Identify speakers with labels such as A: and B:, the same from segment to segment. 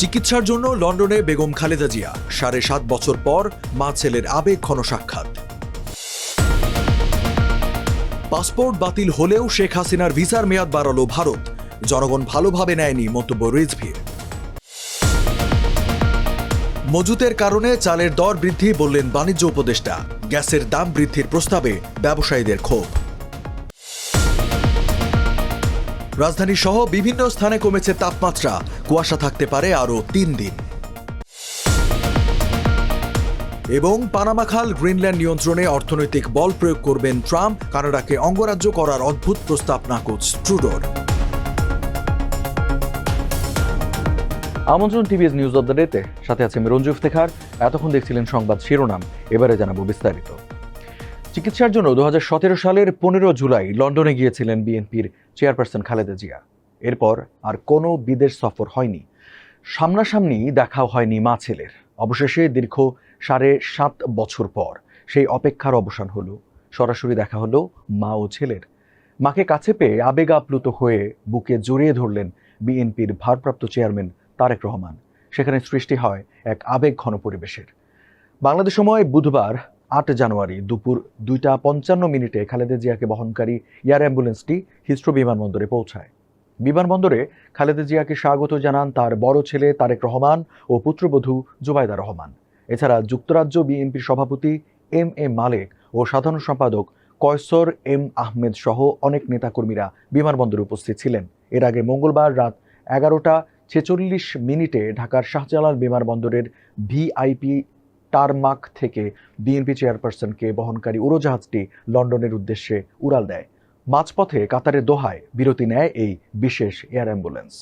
A: চিকিৎসার জন্য লন্ডনে বেগম খালেদা জিয়া ৭.৫ বছর পর মা ছেলের আবেগঘন সাক্ষাৎ। পাসপোর্ট বাতিল হলেও শেখ হাসিনার ভিসার মেয়াদ বাড়ালো ভারত, জনগণ ভালোভাবে নেয়নি মন্তব্য রিজভীর। মজুতের কারণে চালের দর বৃদ্ধি বললেন বাণিজ্য উপদেষ্টা, গ্যাসের দাম বৃদ্ধির প্রস্তাবে ব্যবসায়ীদের ক্ষোভ। রাজধানী সহ বিভিন্ন স্থানে কমেছে তাপমাত্রা, কুয়াশা থাকতে পারে আরও ৩ দিন। এবং পানামা খাল গ্রিনল্যান্ড নিয়ন্ত্রণে অর্থনৈতিক বল প্রয়োগ করবেন ট্রাম্প, কানাডাকে অঙ্গরাজ্য করার অদ্ভুত প্রস্তাব নাকচ ট্রুডোর।
B: আমন্ত্রণ টিভিএস নিউজ অব দ্য ডেতে, সাথে আছে আমি রঞ্জু ইফতেখার। এতক্ষণ দেখছিলেন সংবাদ শিরোনাম, এবারে জানাবো বিস্তারিত। চিকিৎসার জন্য 2017 সালের 15 জুলাই লন্ডনে গিয়েছিলেন বিএনপির চেয়ারপারসন খালেদা জিয়া। এরপর আর কোনো বিদেশ সফর হয়নি, সামনাসামনি দেখাও হয়নি মা ছেলের। অবশেষে দীর্ঘ 7.5 বছর পর সেই অপেক্ষার অবসান হলো, সরাসরি দেখা হলো মা ও ছেলের। মাকে কাছে পেয়ে আবেগ আপ্লুত হয়ে বুকে জড়িয়ে ধরলেন বিএনপির ভারপ্রাপ্ত চেয়ারম্যান তারেক রহমান। সেখানে সৃষ্টি হয় এক আবেগঘন পরিবেশের। বাংলাদেশ সময় বুধবার 8 জানুয়ারি দুপুর 2:55 খালেদা জিয়াকে বহনকারী এয়ার অ্যাম্বুলেন্সটি হিথ্রো বিমানবন্দরে পৌঁছায়। বিমানবন্দরে খালেদা জিয়াকে স্বাগত জানান তার বড় ছেলে তারেক রহমান ও পুত্রবধূ জুবাইদা রহমান। এছাড়া যুক্তরাজ্য বিএনপির সভাপতি এম মালেক ও সাধারণ সম্পাদক কয়সর এম আহমেদ সহ অনেক নেতাকর্মীরা বিমানবন্দরে উপস্থিত ছিলেন। এর আগে মঙ্গলবার রাত 11:46 ঢাকার শাহজালাল বিমানবন্দরের ভিআইপি টারমাক থেকে বিএনপি চেয়ারপারসনকে বহনকারী উড়োজাহাজটি লন্ডনের উদ্দেশ্যে উড়াল দেয়। মাঝপথে কাতারের দোহায় বিরতি নেয় এই বিশেষ এয়ার অ্যাম্বুলেন্স।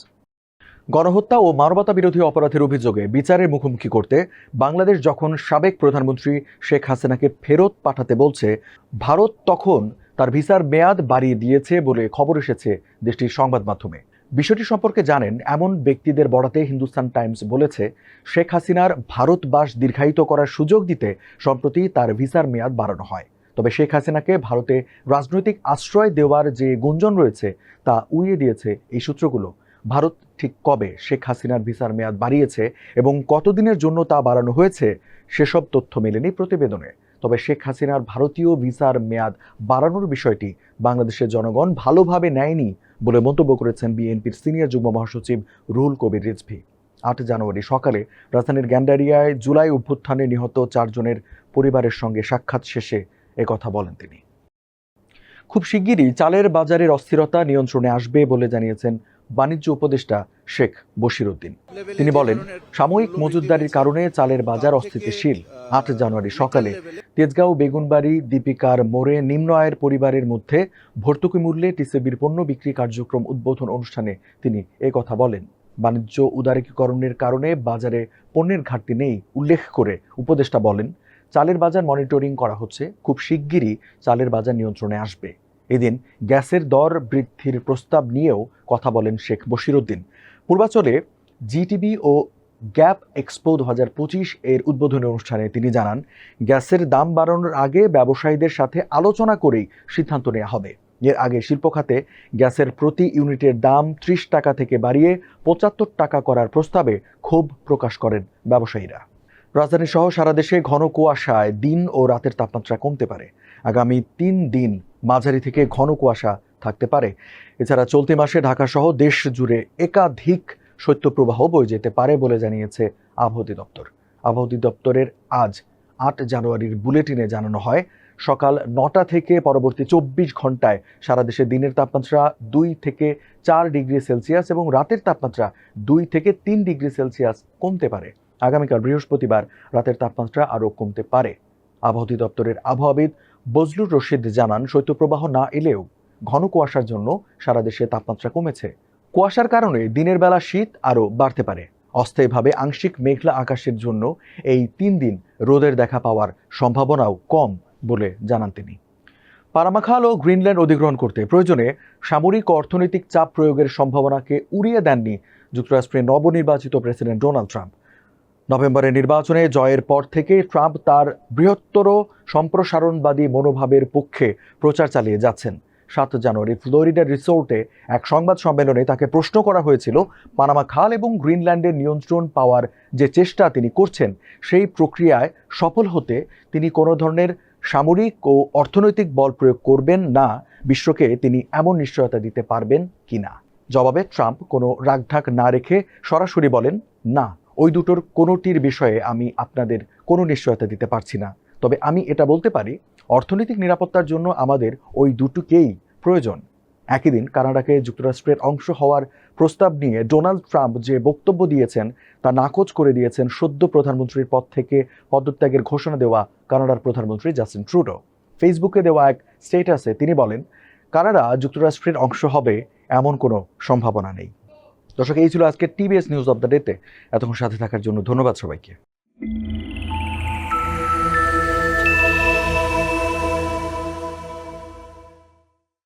B: গণহত্যা ও মানবতা বিরোধী অপরাধের অভিযোগে বিচারের মুখোমুখি করতে বাংলাদেশ যখন সাবেক প্রধানমন্ত্রী শেখ হাসিনাকে ফেরত পাঠাতে বলছে, ভারত তখন তার ভিসার মেয়াদ বাড়িয়ে দিয়েছে বলে খবর এসেছে দেশটির সংবাদ মাধ্যমে। বিষয়টি সম্পর্কে জানেন এমন ব্যক্তিদের বরাতে হিন্দুস্তান টাইমস বলেছে, শেখ হাসিনার ভারতবাস দীর্ঘায়িত করার সুযোগ দিতে সম্প্রতি তার ভিসার মেয়াদ বাড়ানো হয়। তবে শেখ হাসিনাকে ভারতে রাজনৈতিক আশ্রয় দেওয়ার যে গুঞ্জন রয়েছে তা উড়িয়ে দিয়েছে এই সূত্রগুলো। ভারত ঠিক কবে শেখ হাসিনার ভিসার মেয়াদ বাড়িয়েছে এবং কতদিনের জন্য তা বাড়ানো হয়েছে সেসব তথ্য মেলেনি প্রতিবেদনে। তবে শেখ হাসিনার ভারতীয় ভিসার মেয়াদ বাড়ানোর বিষয়টি বাংলাদেশের জনগণ ভালোভাবে নেয়নি বলে মন্তব্য করেছেন বিএনপির সিনিয়র যুগ্ম মহাসচিব রুহুল কবির রিজভী। 8 জানুয়ারি সকালে রাজধানীর গ্যান্ডারিয়ায় জুলাই অভ্যুত্থানে নিহত 4 জনের পরিবারের সঙ্গে সাক্ষাৎ শেষে একথা বলেন তিনি। খুব শিগগিরই চালের বাজারের অস্থিরতা নিয়ন্ত্রণে আসবে বলে জানিয়েছেন বাণিজ্য উপদেষ্টা শেখ বশিরউদ্দিন। তিনি বলেন, সাময়িক মজুতদারির কারণে চালের বাজার অস্থিতিশীল। 8 জানুয়ারি সকালে তেজগাঁও বেগুনবাড়ি দীপিকার মোড়ে নিম্ন আয়ের পরিবারের মধ্যে ভর্তুকি মূল্যে টিসিবির পণ্য বিক্রি কার্যক্রম উদ্বোধন অনুষ্ঠানে তিনি কথা বলেন। বাণিজ্য উদারীকরণের কারণে বাজারে পণ্যের ঘাটতি নেই উল্লেখ করে উপদেষ্টা বলেন, চালের বাজার মনিটরিং করা হচ্ছে, খুব শিগগিরই চালের বাজার নিয়ন্ত্রণে আসবে। এদিন গ্যাসের দর বৃদ্ধির প্রস্তাব নিয়েও কথা বলেন শেখ বশিরউদ্দিন। পূর্বাচলে জিটিবি ও গ্যাপ এক্সপো 2025 এর উদ্বোধনী অনুষ্ঠানে তিনি জানান, গ্যাসের দাম বাড়ানোর আগে ব্যবসায়ীদের সাথে আলোচনা করেই সিদ্ধান্ত নেওয়া হবে। এর আগে শিল্প খাতে গ্যাসের প্রতি ইউনিটের দাম 30 টাকা থেকে বাড়িয়ে 75 টাকা করার প্রস্তাবে ক্ষোভ প্রকাশ করেন ব্যবসায়ীরা। রাজধানী সহ সারা দেশে ঘন কুয়াশায় দিন ও রাতের তাপমাত্রা কমতে পারে। আগামী 3 দিন মাঝারি থেকে ঘন কুয়াশা থাকতে পারে। এছাড়া চলতি মাসে ঢাকা সহ দেশ জুড়ে একাধিক শৈত্যপ্রবাহ বয়ে যেতে পারে বলে জানিয়েছে আবহাওয়া অধিদপ্তর। আবহাওয়া অধিদপ্তরের আজ 8 জানুয়ারির বুলেটিনে জানানো হয়, সকাল 9টা থেকে পরবর্তী 24 ঘন্টায় সারা দেশে দিনের তাপমাত্রা 2 থেকে 4 ডিগ্রি সেলসিয়াস এবং রাতের তাপমাত্রা 2 থেকে 3 ডিগ্রি সেলসিয়াস কমতে পারে। আগামীকাল বৃহস্পতিবার রাতের তাপমাত্রা আরও কমতে পারে। আবহাওয়া অধিদপ্তরের আবহাওয়াবিদ বজলুর রশিদ জানান, শৈত্যপ্রবাহ না এলেও ঘন কুয়াশার জন্য সারা দেশে তাপমাত্রা কমেছে। কুয়াশার কারণে দিনের বেলা শীত আরও বাড়তে পারে। অস্থায়ীভাবে আংশিক মেঘলা আকাশের জন্য এই 3 দিন রোদের দেখা পাওয়ার সম্ভাবনাও কম বলে জানান তিনি। পানামা খাল ও গ্রিনল্যান্ড অধিগ্রহণ করতে প্রয়োজনে সামরিক ও অর্থনৈতিক চাপ প্রয়োগের সম্ভাবনাকে উড়িয়ে দেননি যুক্তরাষ্ট্রের নবনির্বাচিত প্রেসিডেন্ট ডোনাল্ড ট্রাম্প। নভেম্বরের নির্বাচনে জয়ের পর থেকে ট্রাম্প তার বৃহত্তর সম্প্রসারণবাদী মনোভাবের পক্ষে প্রচার চালিয়ে যাচ্ছেন। 7 জানুয়ারি ফ্লোরিডার রিসোর্টে এক সংবাদ সম্মেলনে তাকে প্রশ্ন করা হয়েছিল পানামা খাল এবং গ্রিনল্যান্ডের নিয়ন্ত্রণ পাওয়ার যে চেষ্টা তিনি করছেন সেই প্রক্রিয়ায় সফল হতে তিনি কোনো ধরনের সামরিক ও অর্থনৈতিক বল প্রয়োগ করবেন না, বিশ্বকে তিনি এমন নিশ্চয়তা দিতে পারবেন কিনা। জবাবে ট্রাম্প কোনো রাগঢাক না রেখে সরাসরি বলেন, না, ওই দুটোর কোনোটির বিষয়ে আমি আপনাদের কোনো নিশ্চয়তা দিতে পারছি না, তবে আমি এটা বলতে পারি অর্থনৈতিক নিরাপত্তার জন্য আমাদের ওই দুটোকেই প্রয়োজন। একই দিন কানাডাকে যুক্তরাষ্ট্রের অংশ হওয়ার প্রস্তাব নিয়ে ডোনাল্ড ট্রাম্প যে বক্তব্য দিয়েছেন তা নাকচ করে দিয়েছেন সদ্য প্রধানমন্ত্রীর পদ থেকে পদত্যাগের ঘোষণা দেওয়া কানাডার প্রধানমন্ত্রী জাস্টিন ট্রুডো। ফেসবুকে দেওয়া এক স্ট্যাটাসে তিনি বলেন, কানাডা যুক্তরাষ্ট্রের অংশ হবে এমন কোনো সম্ভাবনা নেই। দর্শক, এই ছিল আজকে টিবিএস নিউজ অব দ্য ডেতে। এতক্ষণ সাথে থাকার জন্য ধন্যবাদ সবাইকে।